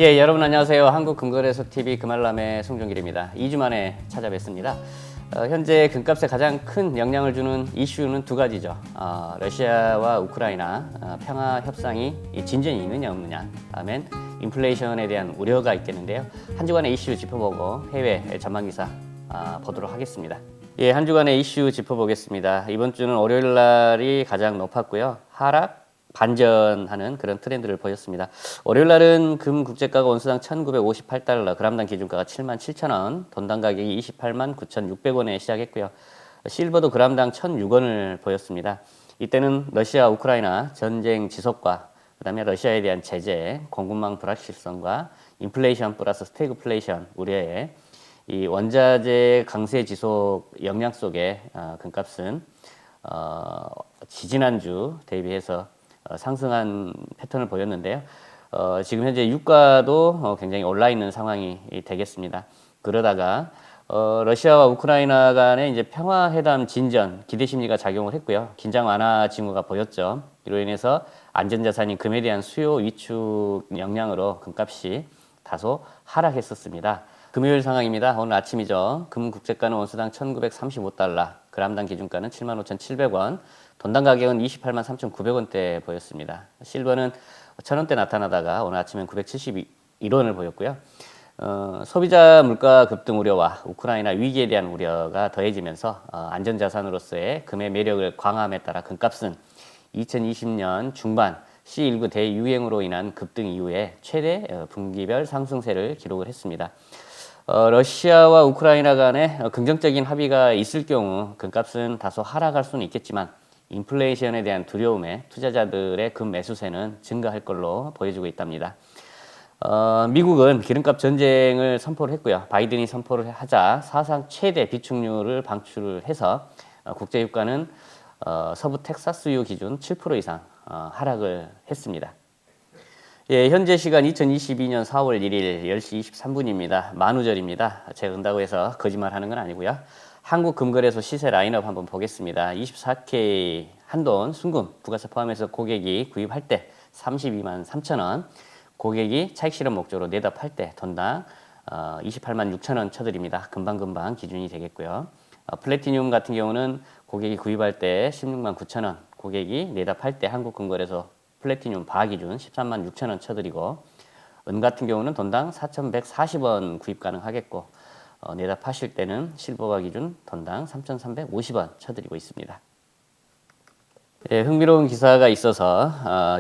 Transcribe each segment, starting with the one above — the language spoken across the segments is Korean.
예, 여러분 안녕하세요. 한국금거래소TV 금알람의 송종길입니다. 2주 만에 찾아뵙습니다. 현재 금값에 가장 큰 영향을 주는 이슈는 두 가지죠. 러시아와 우크라이나 평화 협상이 진전이 있느냐 없느냐, 다음엔 인플레이션에 대한 우려가 있겠는데요. 한 주간의 이슈 짚어보고 해외 전망 기사 보도록 하겠습니다. 예, 한 주간의 이슈 짚어보겠습니다. 이번 주는 월요일 날이 가장 높았고요. 하락, 반전하는 그런 트렌드를 보였습니다. 월요일 날은 금 국제가가 온수당 1958달러, 그람당 기준가가 77,000원, 돈당 가격이 289,600원에 시작했고요. 실버도 그람당 1,006원을 보였습니다. 이때는 러시아 우크라이나 전쟁 지속과 그다음에 러시아에 대한 제재, 공급망 불확실성과 인플레이션 플러스 스태그플레이션 우려에 이 원자재 강세 지속 영향 속에 금값은 지지난주 대비해서 상승한 패턴을 보였는데요. 지금 현재 유가도 굉장히 올라 있는 상황이 되겠습니다. 그러다가 러시아와 우크라이나 간의 이제 평화회담 진전 기대 심리가 작용을 했고요. 긴장 완화 징후가 보였죠. 이로 인해서 안전자산인 금에 대한 수요 위축 영향으로 금값이 다소 하락했었습니다. 금요일 상황입니다. 오늘 아침이죠. 금 국제가는 온수당 1935달러, 그람당 기준가는 75,700원, 돈당 가격은 283,900원대 보였습니다. 실버는 1,000원대 나타나다가 오늘 아침엔 971원을 보였고요. 소비자 물가 급등 우려와 우크라이나 위기에 대한 우려가 더해지면서 안전자산으로서의 금의 매력을 강화함에 따라 금값은 2020년 중반 C19 대유행으로 인한 급등 이후에 최대 분기별 상승세를 기록을 했습니다. 러시아와 우크라이나 간에 긍정적인 합의가 있을 경우 금값은 다소 하락할 수는 있겠지만 인플레이션에 대한 두려움에 투자자들의 금 매수세는 증가할 걸로 보여지고 있답니다. 미국은 기름값 전쟁을 선포를 했고요. 바이든이 선포를 하자 사상 최대 비축률을 방출을 해서 국제유가는 서부 텍사스유 기준 7% 이상 하락을 했습니다. 예, 현재 시간 2022년 4월 1일 10시 23분입니다. 만우절입니다. 제가 은다고 해서 거짓말하는 건 아니고요. 한국금거래소 시세 라인업 한번 보겠습니다. 24K 한돈 순금 부가세 포함해서 고객이 구입할 때 32만 3천원, 고객이 차익 실현 목적으로 내다 팔 때 돈당 28만 6천원 쳐드립니다. 금방금방 기준이 되겠고요. 플래티늄 같은 경우는 고객이 구입할 때 16만 9천원, 고객이 내다 팔 때 한국금거래소 플래티늄 바 기준 13만 6천원 쳐드리고, 은 같은 경우는 돈당 4,140원 구입 가능하겠고, 내다 파실 때는 실버가 기준 돈당 3,350원 쳐드리고 있습니다. 예, 흥미로운 기사가 있어서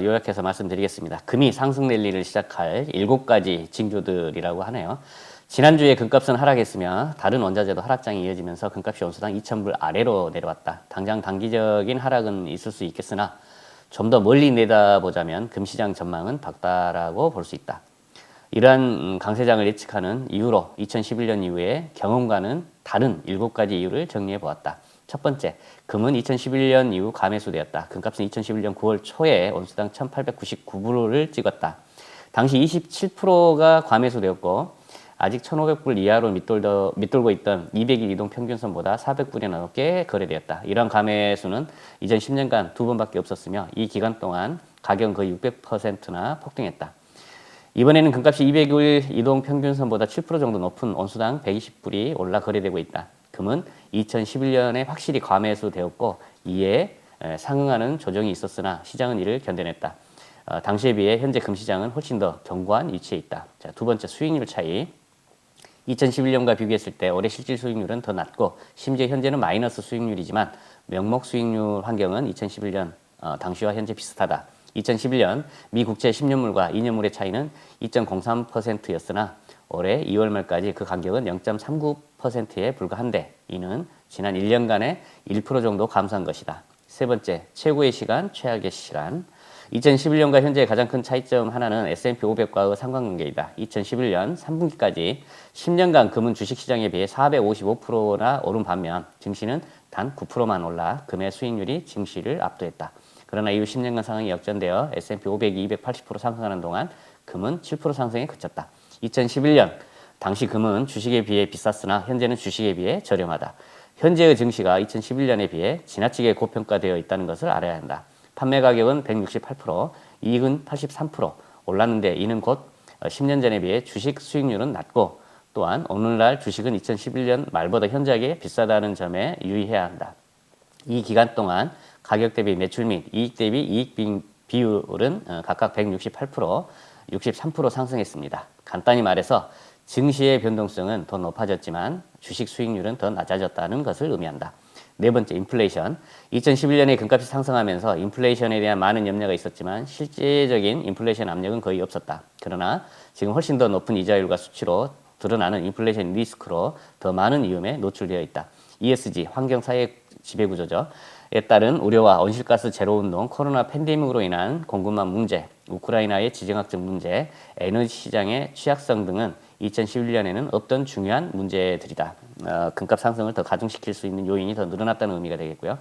요약해서 말씀드리겠습니다. 금이 상승 랠리를 시작할 7가지 징조들이라고 하네요. 지난주에 금값은 하락했으며 다른 원자재도 하락장이 이어지면서 금값이 온수당 2,000불 아래로 내려왔다. 당장 단기적인 하락은 있을 수 있겠으나 좀 더 멀리 내다보자면 금시장 전망은 밝다라고 볼 수 있다. 이러한 강세장을 예측하는 이유로 2011년 이후에 경험과는 다른 7가지 이유를 정리해 보았다. 첫 번째, 금은 2011년 이후 가매수되었다. 금값은 2011년 9월 초에 온수당 1,899불을 찍었다. 당시 27%가 과매수되었고 아직 1,500불 이하로 밑돌고 있던 200일 이동 평균선보다 400불이나 넘게 거래되었다. 이러한 과매수는 이전 10년간 2번밖에 없었으며 이 기간 동안 가격은 거의 600%나 폭등했다. 이번에는 금값이 200일 이동 평균선보다 7% 정도 높은 온수당 120불이 올라 거래되고 있다. 금은 2011년에 확실히 과매수되었고 이에 상응하는 조정이 있었으나 시장은 이를 견뎌냈다. 당시에 비해 현재 금시장은 훨씬 더 견고한 위치에 있다. 자, 두 번째, 수익률 차이. 2011년과 비교했을 때 올해 실질 수익률은 더 낮고 심지어 현재는 마이너스 수익률이지만 명목 수익률 환경은 2011년 당시와 현재 비슷하다. 2011년 미 국채 10년물과 2년물의 차이는 2.03%였으나 올해 2월 말까지 그 간격은 0.39%에 불과한데 이는 지난 1년간의 1% 정도 감소한 것이다. 세 번째, 최고의 시간, 최악의 시간. 2011년과 현재의 가장 큰 차이점 하나는 S&P 500과의 상관관계이다. 2011년 3분기까지 10년간 금은 주식시장에 비해 455%나 오른 반면 증시는 단 9%만 올라 금의 수익률이 증시를 압도했다. 그러나 이후 10년간 상황이 역전되어 S&P 500이 280% 상승하는 동안 금은 7% 상승에 그쳤다. 2011년 당시 금은 주식에 비해 비쌌으나 현재는 주식에 비해 저렴하다. 현재의 증시가 2011년에 비해 지나치게 고평가되어 있다는 것을 알아야 한다. 판매 가격은 168%, 이익은 83% 올랐는데 이는 곧 10년 전에 비해 주식 수익률은 낮고 또한 오늘날 주식은 2011년 말보다 현저하게 비싸다는 점에 유의해야 한다. 이 기간 동안 가격 대비 매출 및 이익 대비 이익 비율은 각각 168%, 63% 상승했습니다. 간단히 말해서 증시의 변동성은 더 높아졌지만 주식 수익률은 더 낮아졌다는 것을 의미한다. 네 번째, 인플레이션. 2011년에 금값이 상승하면서 인플레이션에 대한 많은 염려가 있었지만 실제적인 인플레이션 압력은 거의 없었다. 그러나 지금 훨씬 더 높은 이자율과 수치로 드러나는 인플레이션 리스크로 더 많은 위험에 노출되어 있다. ESG, 환경사회 지배구조죠. 에 따른 우려와 온실가스 제로운동, 코로나 팬데믹으로 인한 공급망 문제, 우크라이나의 지정학적 문제, 에너지 시장의 취약성 등은 2011년에는 없던 중요한 문제들이다. 금값 상승을 더 가중시킬 수 있는 요인이 더 늘어났다는 의미가 되겠고요.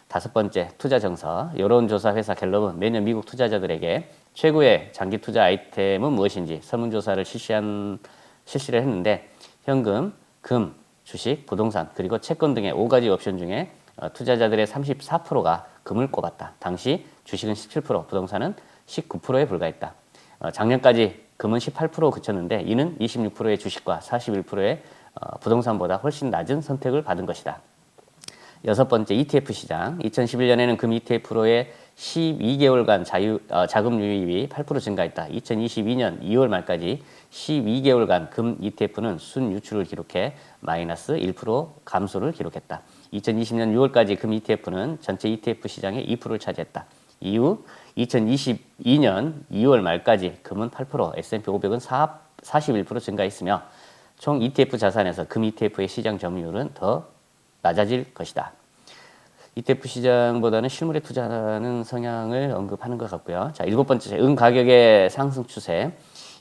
다섯 번째, 투자 정서. 여론조사 회사 갤럽은 매년 미국 투자자들에게 최고의 장기 투자 아이템은 무엇인지 설문조사를 실시를 했는데 현금, 금, 주식, 부동산, 그리고 채권 등의 5가지 옵션 중에 투자자들의 34%가 금을 꼽았다. 당시 주식은 17%, 부동산은 19%에 불과했다. 작년까지 금은 18% 그쳤는데 이는 26%의 주식과 41%의 부동산보다 훨씬 낮은 선택을 받은 것이다. 여섯 번째, ETF 시장. 2011년에는 금 ETF로의 12개월간 자금 유입이 8% 증가했다. 2022년 2월 말까지 12개월간 금 ETF는 순 유출을 기록해 마이너스 1% 감소를 기록했다. 2020년 6월까지 금 ETF는 전체 ETF 시장의 2%를 차지했다. 이후 2022년 2월 말까지 금은 8%, S&P 500은 41% 증가했으며 총 ETF 자산에서 금 ETF의 시장 점유율은 더 낮아질 것이다. ETF 시장보다는 실물에 투자하는 성향을 언급하는 것 같고요. 자, 일곱 번째, 은 가격의 상승 추세.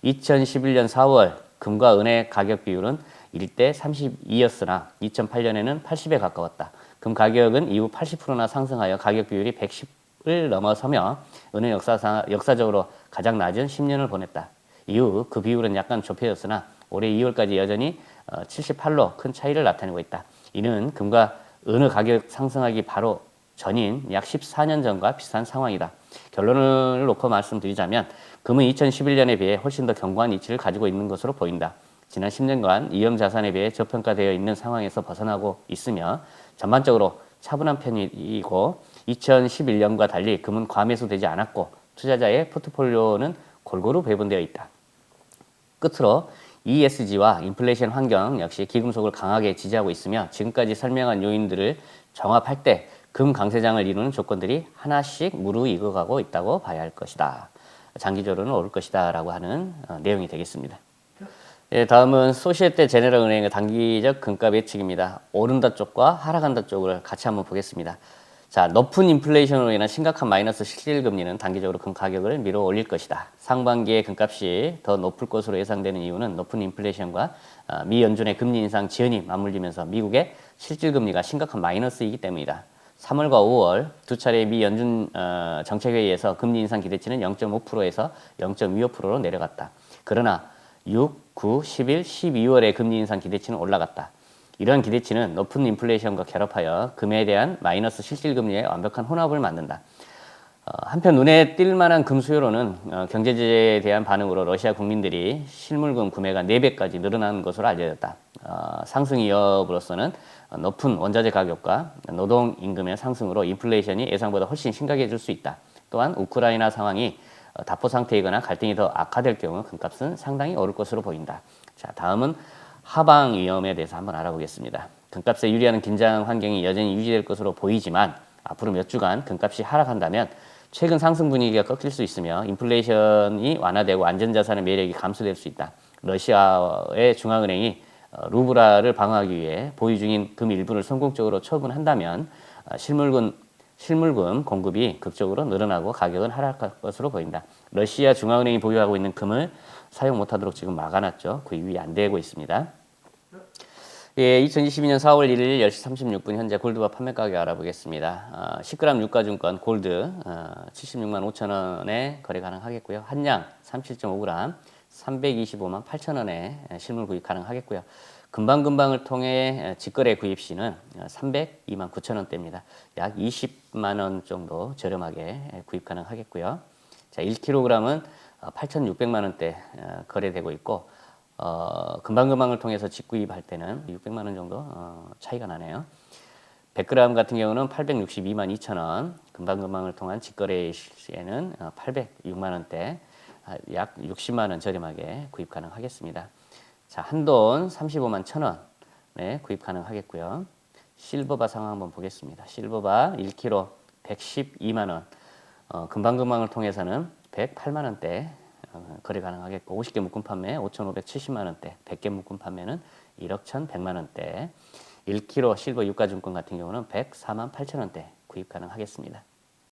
2011년 4월 금과 은의 가격 비율은 1대 32였으나 2008년에는 80에 가까웠다. 금 가격은 이후 80%나 상승하여 가격 비율이 110을 넘어서며 은은 역사적으로 가장 낮은 10년을 보냈다. 이후 그 비율은 약간 좁혀졌으나 올해 2월까지 여전히 78로 큰 차이를 나타내고 있다. 이는 금과 은의 가격 상승하기 바로 전인 약 14년 전과 비슷한 상황이다. 결론을 놓고 말씀드리자면 금은 2011년에 비해 훨씬 더 견고한 위치를 가지고 있는 것으로 보인다. 지난 10년간 위험 자산에 비해 저평가되어 있는 상황에서 벗어나고 있으며 전반적으로 차분한 편이고 2011년과 달리 금은 과매수되지 않았고 투자자의 포트폴리오는 골고루 배분되어 있다. 끝으로 ESG와 인플레이션 환경 역시 기금속을 강하게 지지하고 있으며 지금까지 설명한 요인들을 종합할 때 금 강세장을 이루는 조건들이 하나씩 무르익어가고 있다고 봐야 할 것이다. 장기적으로는 오를 것이다 라고 하는 내용이 되겠습니다. 예, 다음은 소시에테 제네럴 은행의 단기적 금값 예측입니다. 오른다 쪽과 하락한다 쪽을 같이 한번 보겠습니다. 자, 높은 인플레이션으로 인한 심각한 마이너스 실질금리는 단기적으로 금 가격을 밀어 올릴 것이다. 상반기에 금값이 더 높을 것으로 예상되는 이유는 높은 인플레이션과 미 연준의 금리 인상 지연이 맞물리면서 미국의 실질금리가 심각한 마이너스이기 때문이다. 3월과 5월 두 차례 미 연준 정책회의에서 금리 인상 기대치는 0.5%에서 0.25%로 내려갔다. 그러나 6, 9, 11, 12월의 금리 인상 기대치는 올라갔다. 이러한 기대치는 높은 인플레이션과 결합하여 금에 대한 마이너스 실질금리의 완벽한 혼합을 만든다. 한편 눈에 띌 만한 금 수요로는 경제 제재에 대한 반응으로 러시아 국민들이 실물금 구매가 4배까지 늘어난 것으로 알려졌다. 상승 위협으로서는 높은 원자재 가격과 노동 임금의 상승으로 인플레이션이 예상보다 훨씬 심각해질 수 있다. 또한 우크라이나 상황이 답보 상태이거나 갈등이 더 악화될 경우 금값은 상당히 오를 것으로 보인다. 자, 다음은 하방 위험에 대해서 한번 알아보겠습니다. 금값에 유리하는 긴장 환경이 여전히 유지될 것으로 보이지만 앞으로 몇 주간 금값이 하락한다면 최근 상승 분위기가 꺾일 수 있으며 인플레이션이 완화되고 안전자산의 매력이 감소될 수 있다. 러시아의 중앙은행이 루브라를 방어하기 위해 보유 중인 금 일부를 성공적으로 처분한다면 실물금 공급이 극적으로 늘어나고 가격은 하락할 것으로 보인다. 러시아 중앙은행이 보유하고 있는 금을 사용 못하도록 지금 막아놨죠. 그 유입이 안 되고 있습니다. 예, 2022년 4월 1일 10시 36분 현재 골드바 판매 가격 알아보겠습니다. 10g 유가증권 골드 76만 5천 원에 거래 가능하겠고요. 한양 37.5g 325만 8천 원에 실물 구입 가능하겠고요. 금방금방을 통해 직거래 구입 시는 302만 9천 원대입니다. 약 20만 원 정도 저렴하게 구입 가능하겠고요. 자, 1kg은 8,600만 원대 거래되고 있고 금방금방을 통해서 직구입할 때는 600만 원 정도 차이가 나네요. 100g 같은 경우는 862만 2천 원, 금방금방을 통한 직거래 시에는 806만 원대, 약 60만 원 저렴하게 구입 가능하겠습니다. 자, 한돈 35만 1천 원에 구입 가능하겠고요. 실버바 상황 한번 보겠습니다. 실버바 1kg 112만 원, 금방금방을 통해서는 108만 원대 거래 가능하겠고 50개 묶음 판매 5,570만 원대, 100개 묶음 판매는 1억 1,100만 원대, 1kg 실버 유가증권 같은 경우는 104만 8천 원대 구입 가능하겠습니다.